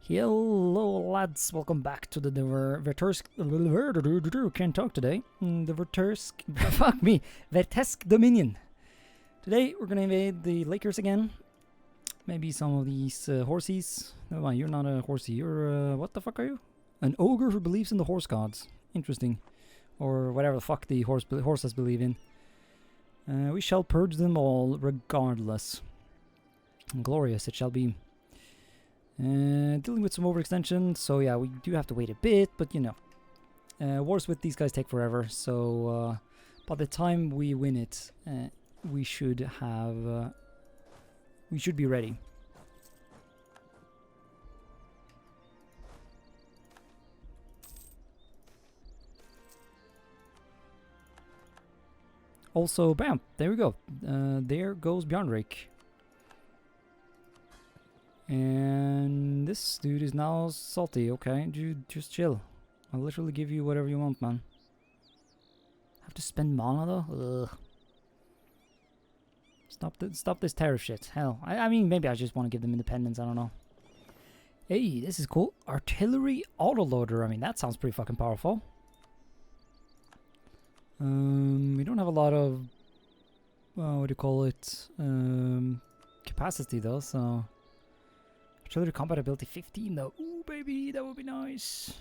Hello lads, welcome back to the Vertesk. Can't talk today. The Vertesk. Fuck me. Vertesk Dominion. Today we're gonna invade the Lakers again. Maybe some of these horsies. No, mind, you're not a horsey. You're what the fuck are you? An ogre who believes in the horse gods. Interesting. Or whatever the fuck the horses believe in. We shall purge them all regardless. Glorious it shall be. Dealing with some overextension, so yeah, we do have to wait a bit, but you know. Wars with these guys take forever, so by the time we win it, we should have... we should be ready. Also, bam, there we go. There goes Bjarnrik. And this dude is now salty. Okay, dude, just chill. I'll literally give you whatever you want, man. Have to spend mana though? Ugh. Stop this tariff shit. Hell, I mean, maybe I just want to give them independence. I don't know. Hey, this is cool. Artillery autoloader. I mean, that sounds pretty fucking powerful. We don't have a lot of what do you call it? Capacity though, so. Artillery combat ability 15 though. Ooh baby, that would be nice.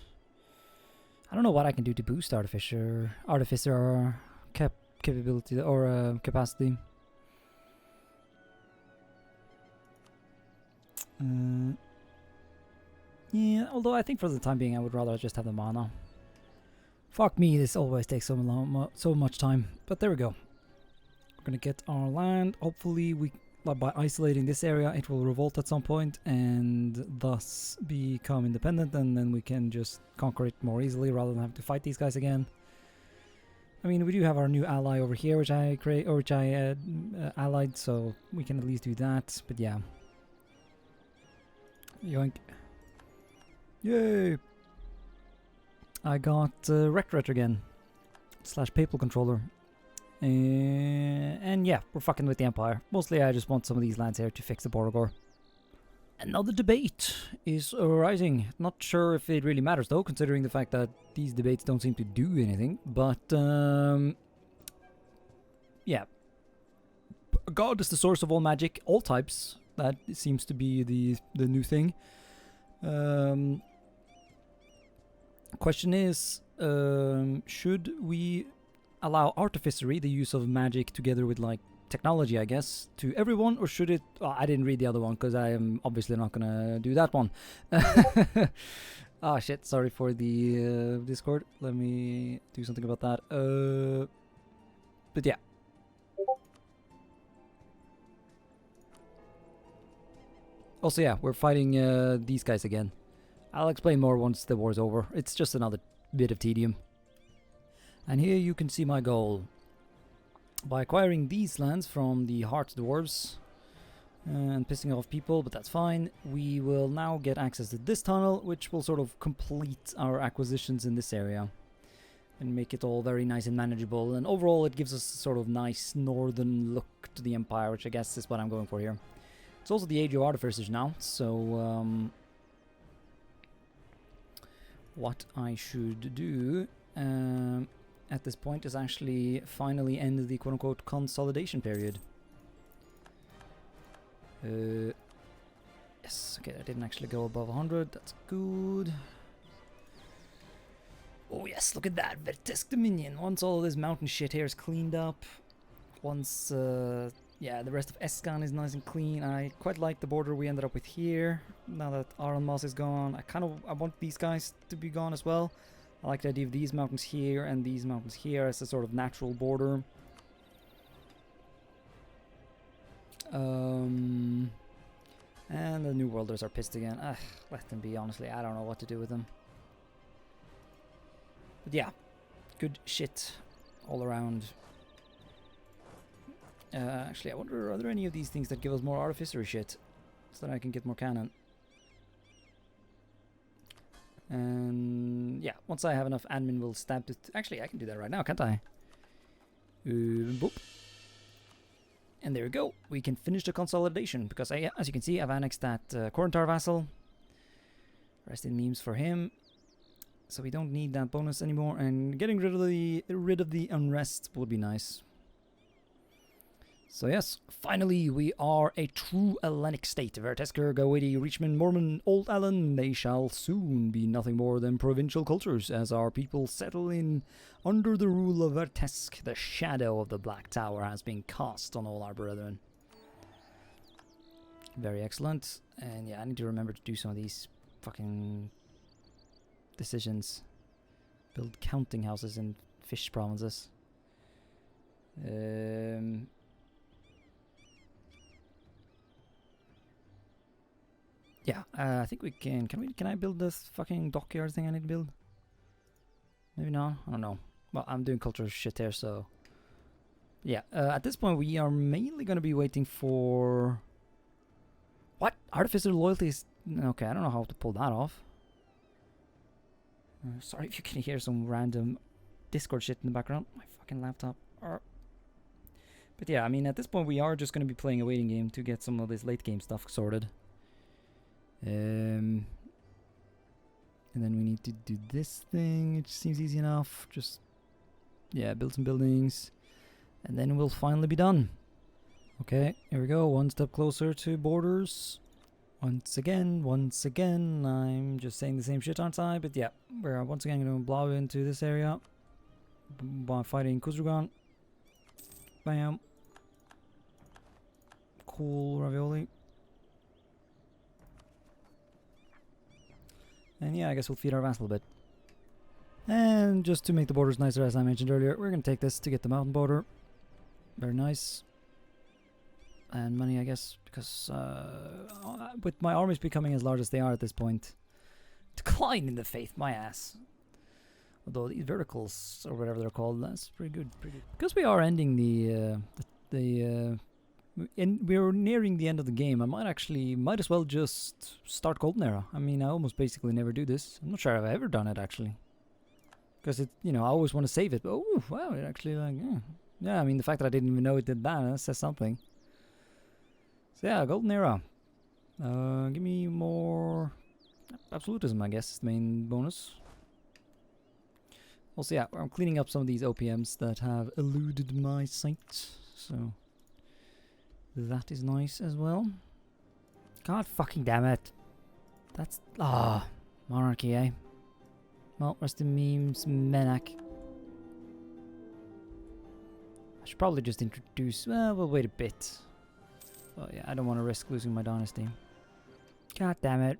I don't know what I can do to boost artificer capability or capacity. Yeah, although I think for the time being I would rather just have the mana. Fuck me, this always takes so much time. But there we go. We're gonna get our land. Hopefully we... by isolating this area, it will revolt at some point and thus become independent, and then we can just conquer it more easily rather than having to fight these guys again. I mean, we do have our new ally over here, which I allied, so we can at least do that. But yeah, yoink! Yay! I got Rectorate again / Papal Controller. And yeah, we're fucking with the Empire. Mostly I just want some of these lands here to fix the Borgor. Another debate is arising. Not sure if it really matters though, considering the fact that these debates don't seem to do anything. But yeah. God is the source of all magic, all types. That seems to be the new thing. Question is, should we allow artificery, the use of magic together with like technology, I guess, to everyone, or should it... Oh, I didn't read the other one because I am obviously not gonna do that one. Ah shit, sorry for the Discord. Let me do something about that. But yeah. Also yeah, we're fighting these guys again. I'll explain more once the war's over. It's just another bit of tedium. And here you can see my goal. By acquiring these lands from the Heart Dwarves and pissing off people, but that's fine, we will now get access to this tunnel, which will sort of complete our acquisitions in this area and make it all very nice and manageable. And overall it gives us a sort of nice northern look to the Empire, which I guess is what I'm going for here. It's also the Age of Artificers now, so what I should do at this point is actually finally end the quote-unquote consolidation period. Yes, okay, I didn't actually go above 100, that's good. Oh yes, look at that, Vertesk Dominion. Once all this mountain shit here is cleaned up, once, yeah, the rest of Escan is nice and clean. I quite like the border we ended up with here, now that Aranmas is gone. I want these guys to be gone as well. I like the idea of these mountains here and these mountains here as a sort of natural border. And the New Worlders are pissed again. Ugh, let them be, honestly. I don't know what to do with them. But yeah, good shit all around. Actually, I wonder, are there any of these things that give us more artificery shit? So that I can get more cannon. And yeah, once I have enough admin, we'll stamp it. Actually, I can do that right now, can't I? Boop. And there we go. We can finish the consolidation because, as you can see, I've annexed that Corentar vassal. Rest in memes for him. So we don't need that bonus anymore, and getting rid of the unrest would be nice. So yes, finally we are a true Hellenic state. Vertesker, Gawiti, Reachman, Mormon, Old Allen, they shall soon be nothing more than provincial cultures as our people settle in under the rule of Vertesk. The shadow of the Black Tower has been cast on all our brethren. Very excellent. And yeah, I need to remember to do some of these fucking decisions. Build counting houses in fish provinces. Yeah, I think we can. Can I build this fucking dockyard thing I need to build? Maybe not. I don't know. Well, I'm doing cultural shit here, so yeah. At this point, we are mainly gonna be waiting for what? Artificer loyalty is okay. I don't know how to pull that off. Sorry if you can hear some random Discord shit in the background. My fucking laptop. But yeah, I mean, at this point, we are just gonna be playing a waiting game to get some of this late game stuff sorted. And then we need to do this thing, which seems easy enough. Just, yeah, build some buildings. And then we'll finally be done. Okay, here we go. One step closer to borders. Once again, I'm just saying the same shit, aren't I? But yeah, we're once again going to blow into this area. By fighting Kuzrugan. Bam. Cool ravioli. And yeah, I guess we'll feed our vassal a bit. And just to make the borders nicer, as I mentioned earlier, we're going to take this to get the mountain border. Very nice. And money, I guess, because with my armies becoming as large as they are at this point. Decline in the faith, my ass. Although these verticals, or whatever they're called, that's pretty good. Because we are ending we're nearing the end of the game. I might as well just start Golden Era. I mean, I almost basically never do this. I'm not sure I've ever done it actually, because it, I always want to save it. But oh wow, it actually yeah. I mean, the fact that I didn't even know it did that says something. So yeah, Golden Era. Give me more absolutism, I guess, is the main bonus. Also, yeah, I'm cleaning up some of these OPMs that have eluded my sight. So that is nice as well. God fucking damn it. That's... monarchy, eh? Well, rest in memes, Menak. I should probably just introduce... Well, we'll wait a bit. Oh yeah, I don't want to risk losing my dynasty. God damn it.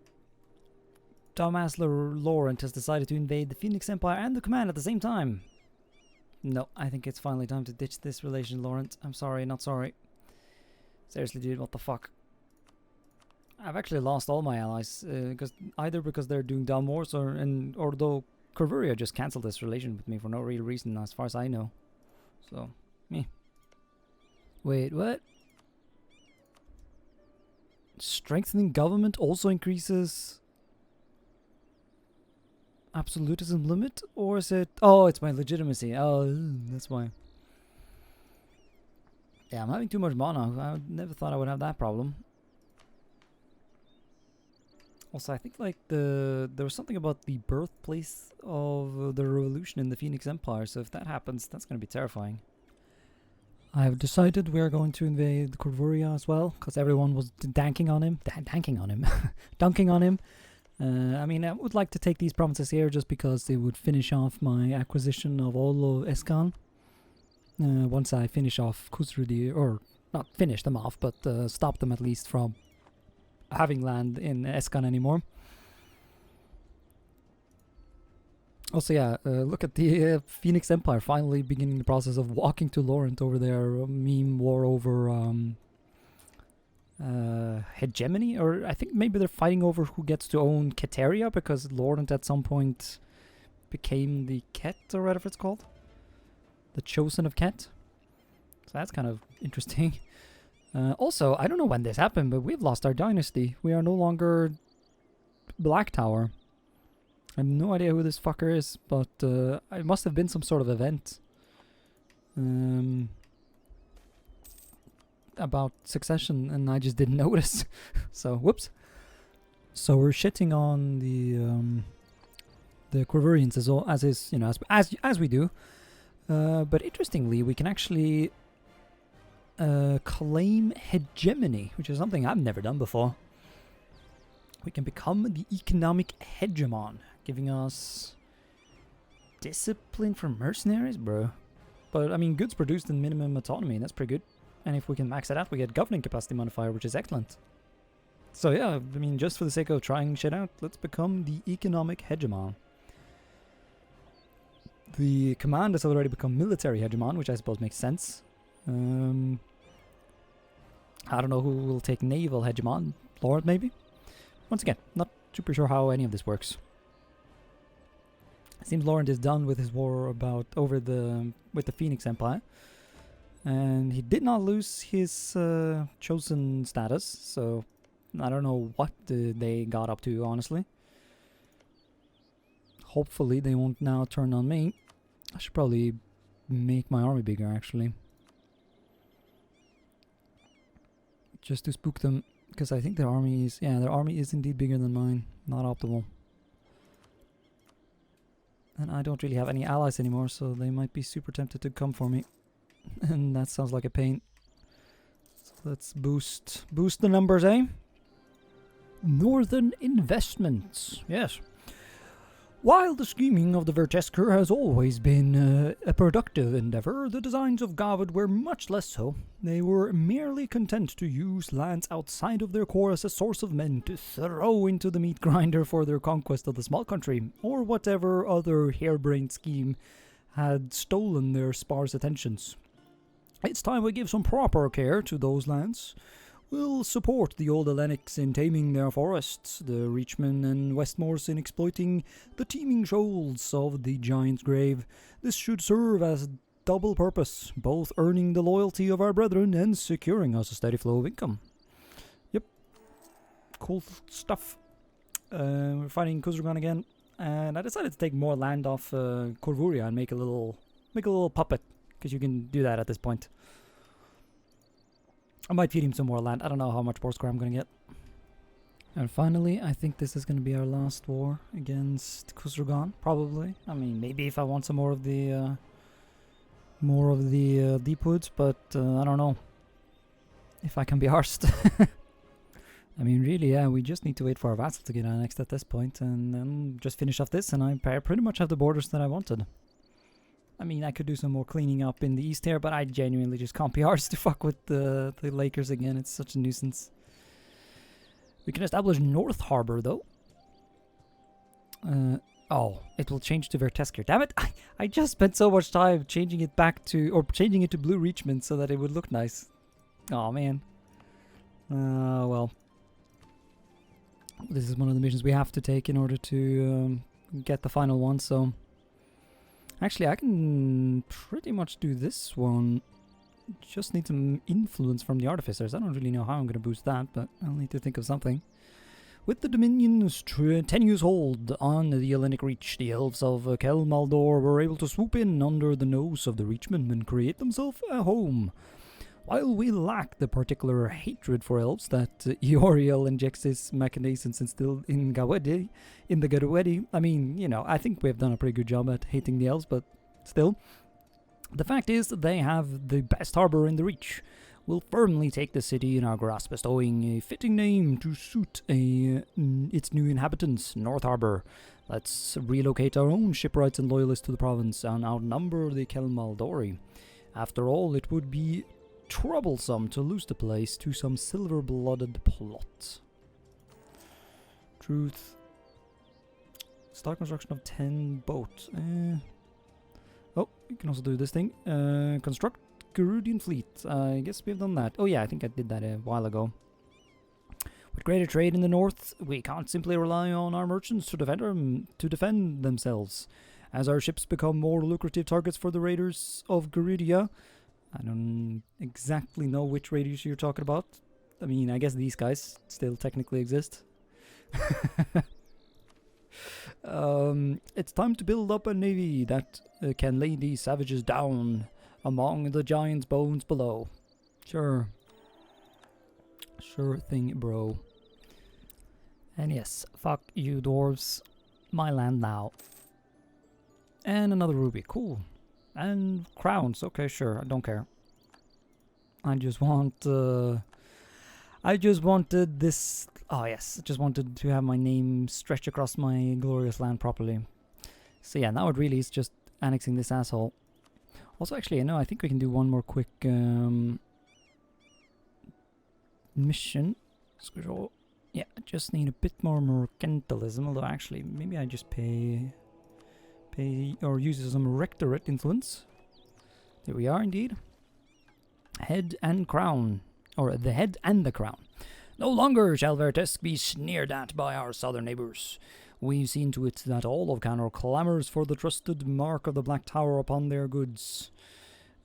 Dumbass Laurent has decided to invade the Phoenix Empire and the command at the same time. No, I think it's finally time to ditch this relation, Laurent. I'm sorry, not sorry. Seriously, dude, what the fuck? I've actually lost all my allies, because they're doing dumb wars, or though Corvuria just cancelled this relation with me for no real reason, as far as I know. So, me. Wait, what? Strengthening government also increases absolutism limit, or is it? Oh, it's my legitimacy. Oh, that's why. Yeah, I'm having too much mana. I never thought I would have that problem. Also, I think like there was something about the birthplace of the revolution in the Phoenix Empire, so if that happens, that's going to be terrifying. I have decided we are going to invade Corvuria as well, because everyone was dunking on him. I mean, I would like to take these provinces here just because they would finish off my acquisition of all of Eskan. Once I finish off Khusrudi, or not finish them off, but stop them at least from having land in Eskan anymore. Also, yeah, look at the Phoenix Empire finally beginning the process of walking to Laurent over their meme war over hegemony, or I think maybe they're fighting over who gets to own Keteria, because Laurent at some point became the Ket, or whatever it's called. The Chosen of Ket. So that's kind of interesting. Also, I don't know when this happened, but we've lost our dynasty. We are no longer Black Tower. I have no idea who this fucker is, but it must have been some sort of event about succession, and I just didn't notice. So, whoops. So we're shitting on the Corvurians as is, you know, as we do. But interestingly, we can actually claim hegemony, which is something I've never done before. We can become the economic hegemon, giving us discipline for mercenaries, bro. But I mean, goods produced in minimum autonomy, that's pretty good. And if we can max it out, we get governing capacity modifier, which is excellent. So yeah, I mean, just for the sake of trying shit out, let's become the economic hegemon. The command has already become military hegemon, which I suppose makes sense. I don't know who will take naval hegemon. Lord, maybe? Once again, not super sure how any of this works. It seems Laurent is done with his war with the Phoenix Empire. And he did not lose his chosen status, so I don't know what they got up to, honestly. Hopefully they won't now turn on me. I should probably make my army bigger, actually. Just to spook them, because I think their army is indeed bigger than mine. Not optimal. And I don't really have any allies anymore, so they might be super tempted to come for me. And that sounds like a pain. So let's boost the numbers, eh? Northern investments, yes. While the scheming of the Vertesker has always been a productive endeavor, the designs of Gavad were much less so. They were merely content to use lands outside of their core as a source of men to throw into the meat grinder for their conquest of the small country, or whatever other harebrained scheme had stolen their sparse attentions. It's time we give some proper care to those lands. We'll support the old Hellenics in taming their forests, the Reachmen and Westmores in exploiting the teeming shoals of the Giant's Grave. This should serve as double purpose, both earning the loyalty of our brethren and securing us a steady flow of income. Yep. Cool stuff. We're fighting Khuzragan again, and I decided to take more land off Corvuria and make a little puppet, because you can do that at this point. I might feed him some more land. I don't know how much war score I'm going to get. And finally, I think this is going to be our last war against Khuzragan, probably. I mean, maybe if I want some more of the deep woods, but I don't know if I can be arsed. I mean, really, yeah, we just need to wait for our vassal to get annexed at this point, and then just finish off this, and I pretty much have the borders that I wanted. I mean, I could do some more cleaning up in the east here, but I genuinely just can't be arsed to fuck with the Lakers again. It's such a nuisance. We can establish North Harbor, though. Oh, it will change to Vertesk here. Damn it! I just spent so much time changing it to Blue Reachman so that it would look nice. Oh man. Well. This is one of the missions we have to take in order to get the final one, so... Actually, I can pretty much do this one. Just need some influence from the artificers. I don't really know how I'm going to boost that, but I'll need to think of something. With the Dominion's tenuous hold on the Hellenic Reach, the elves of Kel Maldor were able to swoop in under the nose of the Reachmen and create themselves a home. While we lack the particular hatred for elves that Eoriel injects his machinations instilled in the Gawedi, I mean, you know, I think we've done a pretty good job at hating the elves, but still. The fact is that they have the best harbor in the Reach. We'll firmly take the city in our grasp, bestowing a fitting name to suit its new inhabitants, North Harbor. Let's relocate our own shipwrights and loyalists to the province and outnumber the Kelmaldori. After all, it would be troublesome to lose the place to some silver-blooded plot. Truth. Start construction of 10 boats. Oh, you can also do this thing. Construct Garudian fleet. I guess we've done that. Oh yeah, I think I did that a while ago. With greater trade in the north, we can't simply rely on our merchants to defend themselves. As our ships become more lucrative targets for the raiders of Garudia, I don't exactly know which raiders you're talking about. I mean, I guess these guys still technically exist. It's time to build up a navy that can lay these savages down among the giant's bones below. Sure. Sure thing, bro. And yes, fuck you dwarves. My land now. And another ruby, cool. And crowns, okay, sure, I don't care. I just wanted this. Oh yes, I just wanted to have my name stretch across my glorious land properly. So yeah, now it really is just annexing this asshole. Also, actually, I think we can do one more quick mission. So, yeah, I just need a bit more mercantilism. Although actually, maybe I just pay or use some rectorate influence. There we are, indeed. Head and crown, or the head and the crown. No longer shall Vertesk be sneered at by our southern neighbours. We've seen to it that all of Canor clamours for the trusted mark of the Black Tower upon their goods.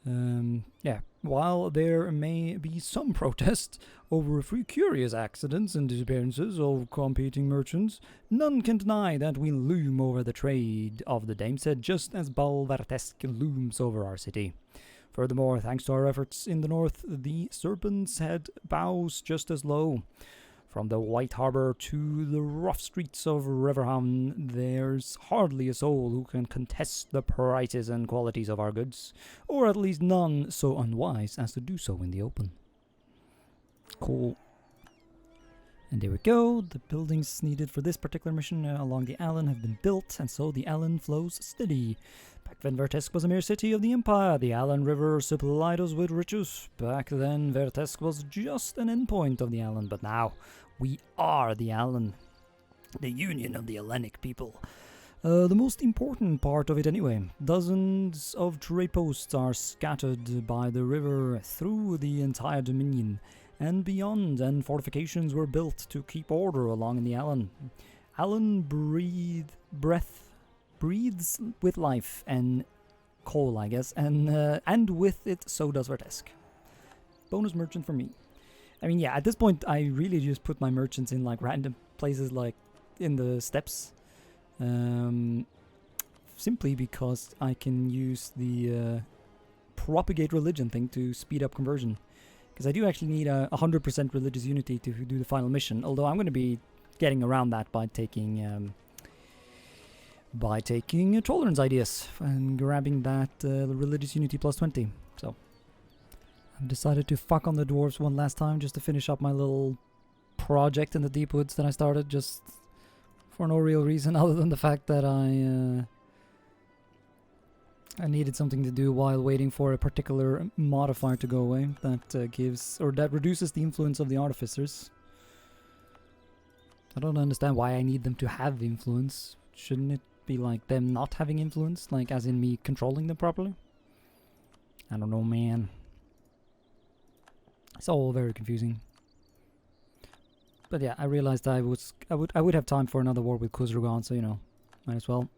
Yeah, while there may be some protest over a few curious accidents and disappearances of competing merchants, none can deny that we loom over the trade of the Dameset just as Bal Vertesk looms over our city. Furthermore, thanks to our efforts in the north, the Serpent's Head bows just as low. From the White Harbour to the rough streets of Riverham, there's hardly a soul who can contest the prices and qualities of our goods, or at least none so unwise as to do so in the open. Cool. And there we go, the buildings needed for this particular mission along the Allen have been built, and so the Allen flows steady. Back when Vertesk was a mere city of the Empire, the Allen River supplied us with riches. Back then, Vertesk was just an endpoint of the Allen, but now we are the Allen, the union of the Hellenic people. The most important part of it anyway. Dozens of trade posts are scattered by the river through the entire Dominion and beyond, and fortifications were built to keep order along in the Allen. Allen breathes with life and coal, I guess, and with it, so does Vertesk. Bonus merchant for me. I mean, yeah, at this point, I really just put my merchants in, like, random places, like, in the steppes. Simply because I can use the propagate religion thing to speed up conversion. Because I do actually need 100% religious unity to do the final mission, although I'm going to be getting around that by taking Tolerance ideas and grabbing that religious unity plus 20. So I've decided to fuck on the dwarves one last time just to finish up my little project in the deep woods that I started, just for no real reason other than the fact that I needed something to do while waiting for a particular modifier to go away that that reduces the influence of the artificers. I don't understand why I need them to have influence. Shouldn't it be like them not having influence, like as in me controlling them properly? I don't know, man. It's all very confusing. But yeah, I realized I would have time for another war with Khuzrugan, so might as well.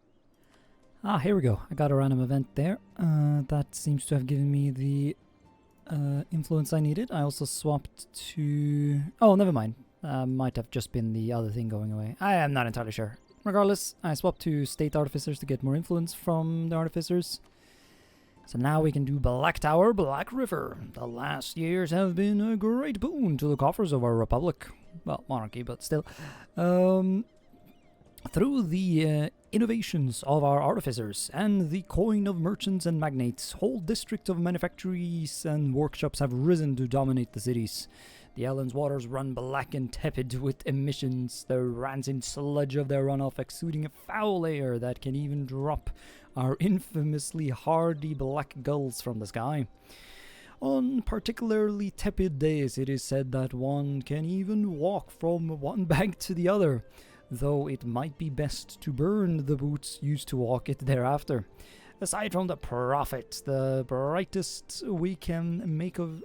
Ah, here we go. I got a random event there. That seems to have given me the influence I needed. I also swapped to... Oh, never mind. Might have just been the other thing going away. I am not entirely sure. Regardless, I swapped to State Artificers to get more influence from the Artificers. So now we can do Black Tower, Black River. The last years have been a great boon to the coffers of our Republic. Well, monarchy, but still. Through the innovations of our artificers and the coin of merchants and magnates, whole districts of manufactories and workshops have risen to dominate the cities. The Allen's waters run black and tepid with emissions, the rancid sludge of their runoff exuding a foul air that can even drop our infamously hardy black gulls from the sky. On particularly tepid days, it is said that one can even walk from one bank to the other, though it might be best to burn the boots used to walk it thereafter. Aside from the profit, the brightest we can make of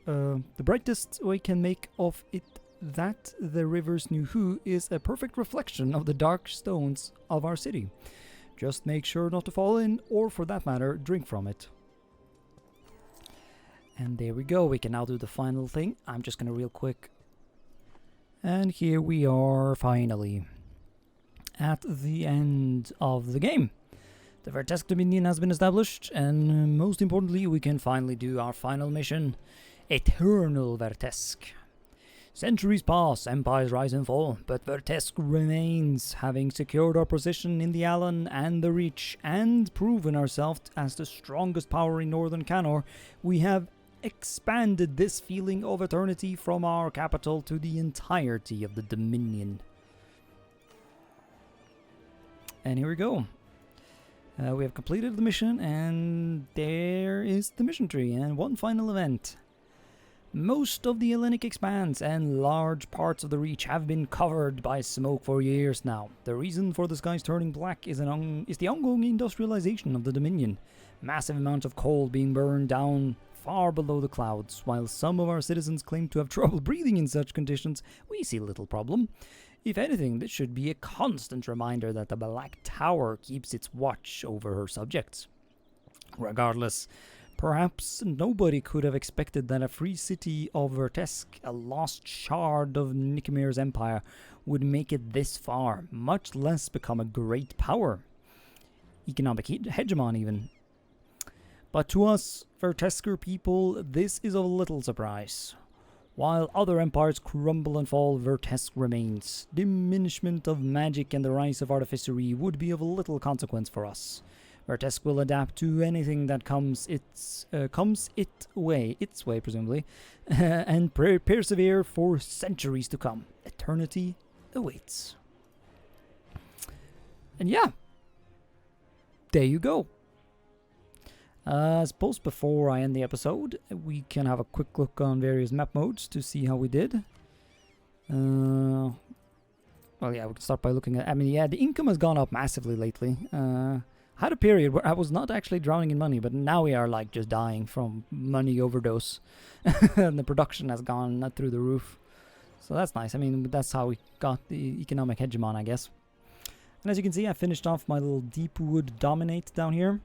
it that the river's new hue is a perfect reflection of the dark stones of our city. Just make sure not to fall in, or for that matter, drink from it. And there we go, we can now do the final thing. I'm just gonna real quick. And here we are, finally, at the end of the game. The Vertesk Dominion has been established, and most importantly, we can finally do our final mission, Eternal Vertesk. Centuries pass, empires rise and fall, but Vertesk remains, having secured our position in the Allen and the Reach and proven ourselves as the strongest power in Northern Canor. We have expanded this feeling of eternity from our capital to the entirety of the Dominion. And here we go. We have completed the mission, and there is the mission tree, and one final event. Most of the Hellenic expanse and large parts of the Reach have been covered by smoke for years now. The reason for the skies turning black is the ongoing industrialization of the Dominion. Massive amounts of coal being burned down far below the clouds. While some of our citizens claim to have trouble breathing in such conditions, we see little problem. If anything, this should be a constant reminder that the Black Tower keeps its watch over her subjects. Regardless, perhaps nobody could have expected that a free city of Vertesk, a lost shard of Nikomir's empire, would make it this far, much less become a great power. Economic hegemon even. But to us, Vertesker people, this is a little surprise. While other empires crumble and fall, Vertesk remains. Diminishment of magic and the rise of artificery would be of little consequence for us. Vertesk will adapt to anything that comes its way presumably, and persevere for centuries to come. Eternity awaits. And yeah, there you go. I suppose before I end the episode, we can have a quick look on various map modes to see how we did. Well, yeah, we can start by looking at... I mean, yeah, the income has gone up massively lately. Had a period where I was not actually drowning in money, but now we are like just dying from money overdose. And the production has gone through the roof. So that's nice. I mean, that's how we got the economic hegemon, I guess. And as you can see, I finished off my little deep wood dominate down here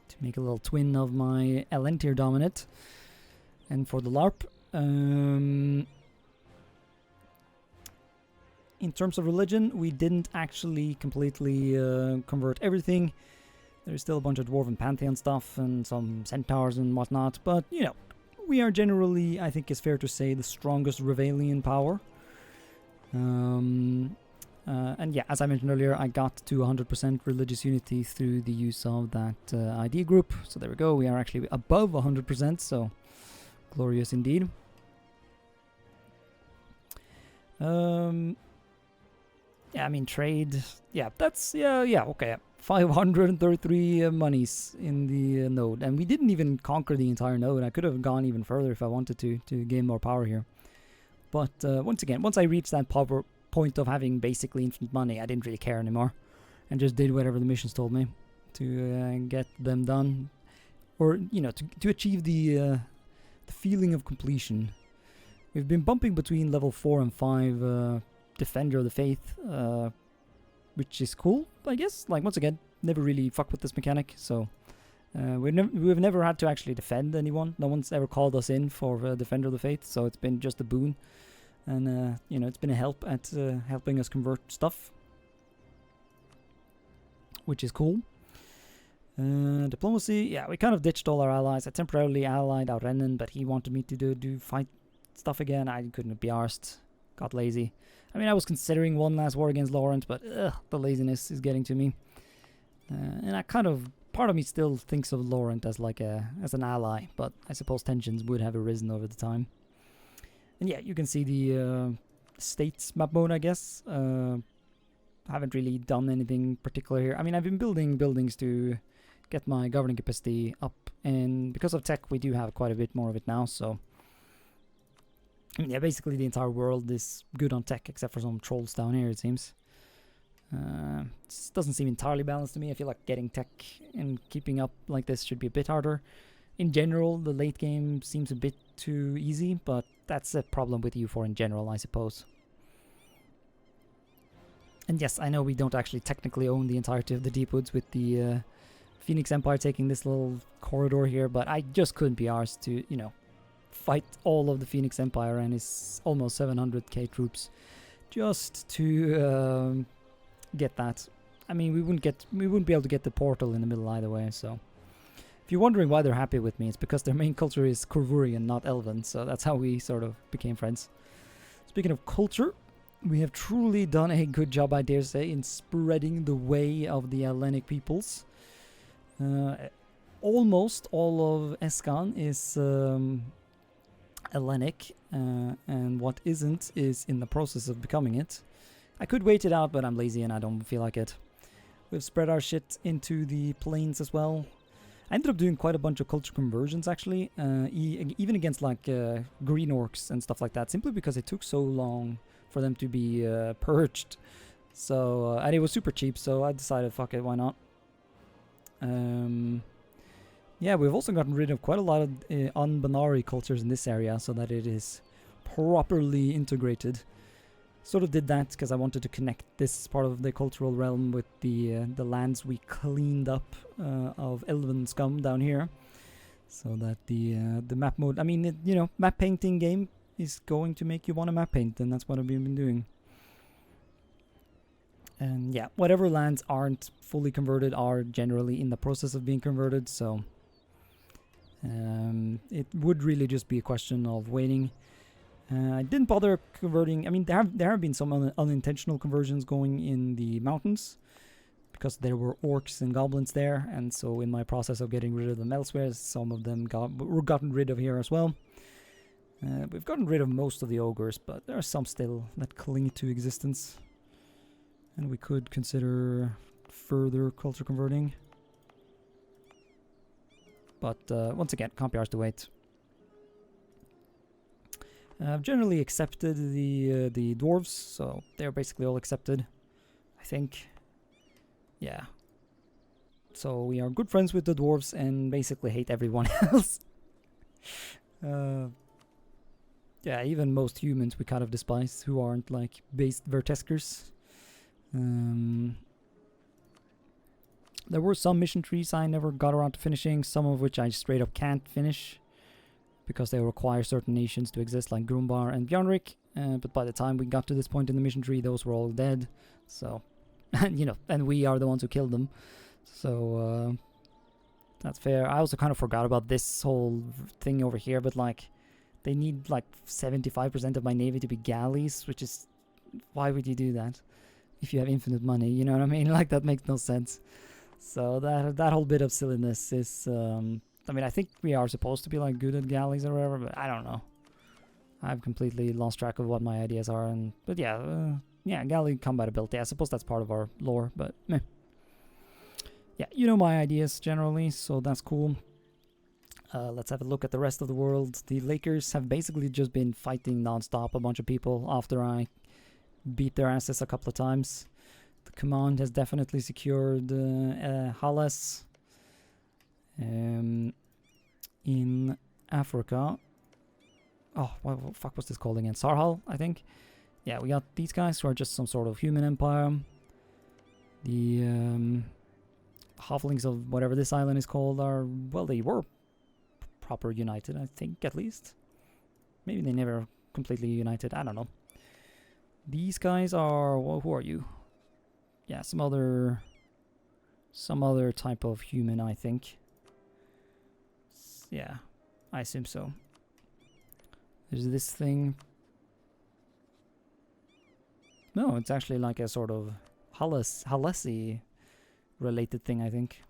to make a little twin of my Elentier dominate. And for the LARP, in terms of religion, we didn't actually completely convert everything. There's still a bunch of Dwarven Pantheon stuff and some centaurs and whatnot, but, you know, we are generally, I think it's fair to say, the strongest Revalian power. And yeah, as I mentioned earlier, I got to 100% religious unity through the use of that ID group. So there we go, we are actually above 100%, so glorious indeed. Yeah, I mean, trade, yeah, that's, yeah, okay, 533 monies in the node, and we didn't even conquer the entire node. I could have gone even further if I wanted to gain more power here. But once again, once I reached that point of having basically infinite money, I didn't really care anymore, and just did whatever the missions told me to get them done, or, you know, to achieve the feeling of completion. We've been bumping between level 4 and 5 Defender of the Faith, which is cool, I guess. Like, once again, never really fucked with this mechanic, so we've never had to actually defend anyone. No one's ever called us in for Defender of the Faith, so it's been just a boon, and you know, it's been a help at helping us convert stuff, which is cool. Diplomacy, yeah, we kind of ditched all our allies. I temporarily allied out Renan, but he wanted me to do fight stuff again. I couldn't be arsed. Got lazy. I mean, I was considering one last war against Laurent, but the laziness is getting to me. And I kind of, part of me still thinks of Laurent as like as an ally, but I suppose tensions would have arisen over the time. And yeah, you can see the states map mode, I guess. Haven't really done anything particular here. I mean, I've been building buildings to get my governing capacity up, and because of tech, we do have quite a bit more of it now, so... yeah, basically the entire world is good on tech, except for some trolls down here, it seems. This doesn't seem entirely balanced to me. I feel like getting tech and keeping up like this should be a bit harder. In general, the late game seems a bit too easy, but that's a problem with EU4 in general, I suppose. And yes, I know we don't actually technically own the entirety of the Deep Woods with the Phoenix Empire taking this little corridor here, but I just couldn't be arsed to, you know, fight all of the Phoenix Empire and his almost 700k troops just to get that. I mean, we wouldn't be able to get the portal in the middle either way, so If you're wondering why they're happy with me, it's because their main culture is Corvurian, not Elven, so that's how we sort of became friends. Speaking of culture, we have truly done a good job, I dare say, in spreading the way of the Hellenic peoples. Almost all of Escan is Hellenic, and what isn't is in the process of becoming it. I could wait it out, but I'm lazy and I don't feel like it. We've spread our shit into the plains as well. I ended up doing quite a bunch of culture conversions, actually, even against like green orcs and stuff like that, simply because it took so long for them to be purged. So, and it was super cheap, so I decided, fuck it, why not? Yeah, we've also gotten rid of quite a lot of Anbennar cultures in this area, so that it is properly integrated. Sort of did that because I wanted to connect this part of the cultural realm with the lands we cleaned up of Elven scum down here, so that the map mode, I mean, you know, map painting game is going to make you want to map paint, and that's what I've been doing. And yeah, whatever lands aren't fully converted are generally in the process of being converted, so it would really just be a question of waiting. I didn't bother converting. I mean, there have been some unintentional conversions going in the mountains because there were orcs and goblins there, and so in my process of getting rid of them elsewhere, some of them were gotten rid of here as well. We've gotten rid of most of the ogres, but there are some still that cling to existence, and we could consider further culture converting. But once again, can't be arsed to wait. I've generally accepted the dwarves, so they're basically all accepted, I think. Yeah. So we are good friends with the dwarves and basically hate everyone else. Yeah, even most humans we kind of despise who aren't like based Verteskers. There were some mission trees I never got around to finishing, some of which I straight up can't finish, because they require certain nations to exist, like Grumbar and Bjornrik. But by the time we got to this point in the mission tree, those were all dead. So, and you know, and we are the ones who killed them. So, that's fair. I also kind of forgot about this whole thing over here, but like, they need like 75% of my navy to be galleys, which is, why would you do that? If you have infinite money, you know what I mean? Like, that makes no sense. So that whole bit of silliness is, I mean, I think we are supposed to be like good at galleys or whatever, but I don't know. I've completely lost track of what my ideas are, but yeah, yeah, galley combat ability. I suppose that's part of our lore, but meh. Yeah, you know my ideas generally, so that's cool. Let's have a look at the rest of the world. The Lakers have basically just been fighting non-stop a bunch of people after I beat their asses a couple of times. The command has definitely secured Halles. In Africa. Oh, what the fuck was this called again? Sarhal, I think. Yeah, we got these guys who are just some sort of human empire. The halflings of whatever this island is called are, well, they were proper united, I think, at least. Maybe they never completely united, I don't know. These guys are, well, who are you? Yeah, some other type of human, I think. Yeah, I assume so. There's this thing. No, it's actually like a sort of Hallesi related thing, I think.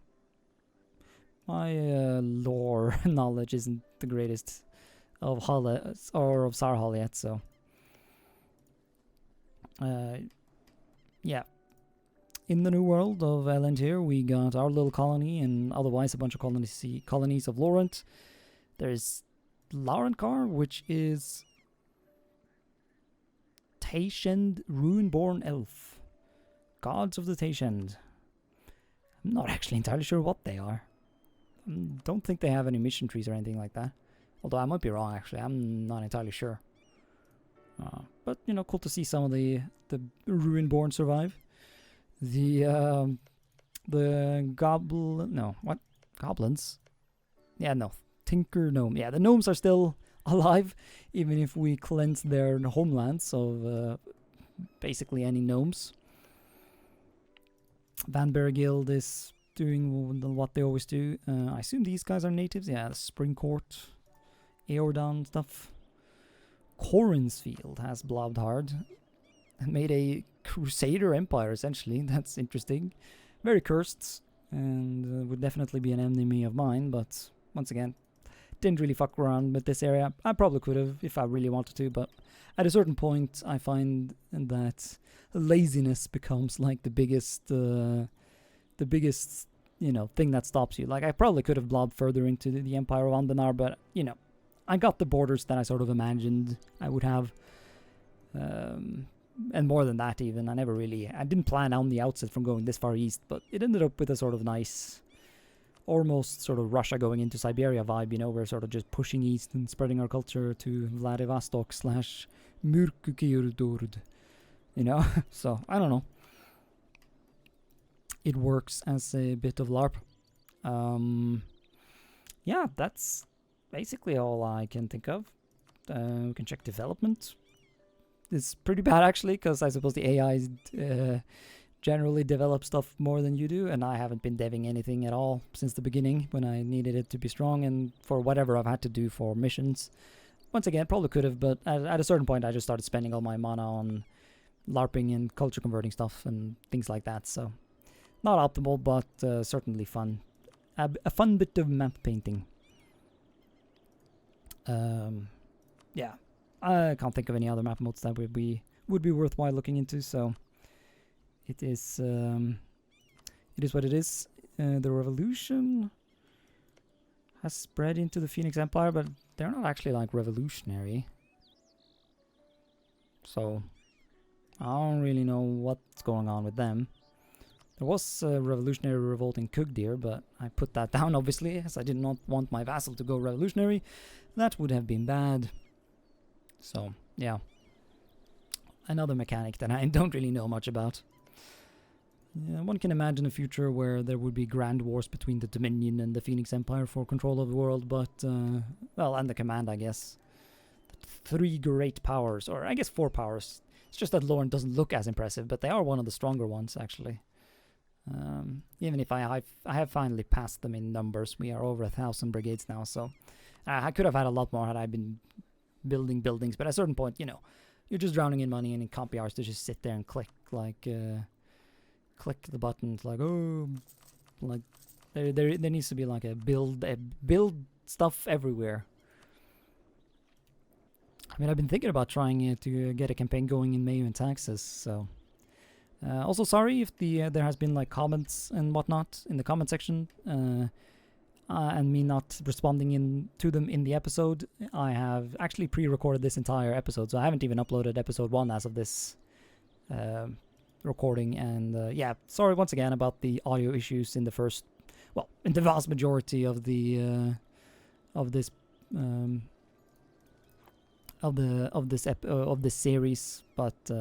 My lore knowledge isn't the greatest of Halles or of Sarhal yet, so yeah. In the new world of Elantir, we got our little colony and otherwise a bunch of colonies of Laurent. There's Laurencar, which is Tashend Runeborn Elf. Gods of the Tashend. I'm not actually entirely sure what they are. Don't think they have any mission trees or anything like that. Although I might be wrong, actually. I'm not entirely sure. But, you know, cool to see some of the Runeborn survive. The goblin... No, what? Goblins? Yeah, no. Tinker gnome. Yeah, the gnomes are still alive, even if we cleanse their homelands of basically any gnomes. Van Guild is doing what they always do. I assume these guys are natives. Yeah, Spring Court, Eordan stuff. Corrinsfield has blobbed hard and made a Crusader Empire, essentially. That's interesting. Very cursed, and would definitely be an enemy of mine, but once again, didn't really fuck around with this area. I probably could have if I really wanted to, but at a certain point, I find that laziness becomes like the biggest, thing that stops you. Like, I probably could have blobbed further into the Empire of Anbennar, but, I got the borders that I sort of imagined I would have. And more than that even. I didn't plan on the outset from going this far east, but it ended up with a sort of nice, almost sort of Russia going into Siberia vibe, we're sort of just pushing east and spreading our culture to Vladivostok / Murkukirdur, so I don't know. It works as a bit of LARP. Yeah, that's basically all I can think of. We can check development. It's pretty bad actually, because I suppose the AI generally develop stuff more than you do, and I haven't been deving anything at all since the beginning when I needed it to be strong and for whatever I've had to do for missions. Once again, probably could have, but at a certain point I just started spending all my mana on LARPing and culture converting stuff and things like that, so not optimal, but certainly fun. A fun bit of map painting. Yeah. I can't think of any other map modes that would be worthwhile looking into, so it is what it is. The revolution has spread into the Phoenix Empire, but they're not actually like revolutionary, so I don't really know what's going on with them. There was a revolutionary revolt in Kugdir, but I put that down obviously, as I did not want my vassal to go revolutionary. That would have been bad. So, yeah. Another mechanic that I don't really know much about. Yeah, one can imagine a future where there would be grand wars between the Dominion and the Phoenix Empire for control of the world, but, well, and the command, I guess. 3 great powers, or I guess 4 powers. It's just that Lorne doesn't look as impressive, but they are one of the stronger ones, actually. Even if I have finally passed them in numbers. We are over 1,000 brigades now, so I could have had a lot more had I been building buildings, but at a certain point, you're just drowning in money, and it can't be ours to just sit there and click the buttons like, oh, like there needs to be like a build stuff everywhere. I mean, I've been thinking about trying to get a campaign going in Mayo and Texas, so also sorry if there has been like comments and whatnot in the comment section, and me not responding to them in the episode. I have actually pre-recorded this entire episode, so I haven't even uploaded episode 1 as of this recording, and yeah, sorry once again about the audio issues in the vast majority of the of this series, but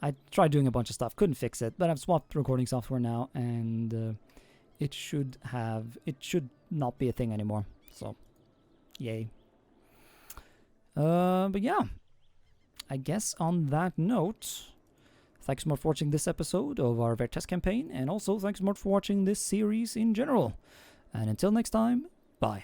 I tried doing a bunch of stuff, couldn't fix it, but I've swapped recording software now, and it should not be a thing anymore, so yay. But yeah, I guess on that note, thanks so much for watching this episode of our Vertesk campaign, and also thanks so much for watching this series in general, and until next time, bye.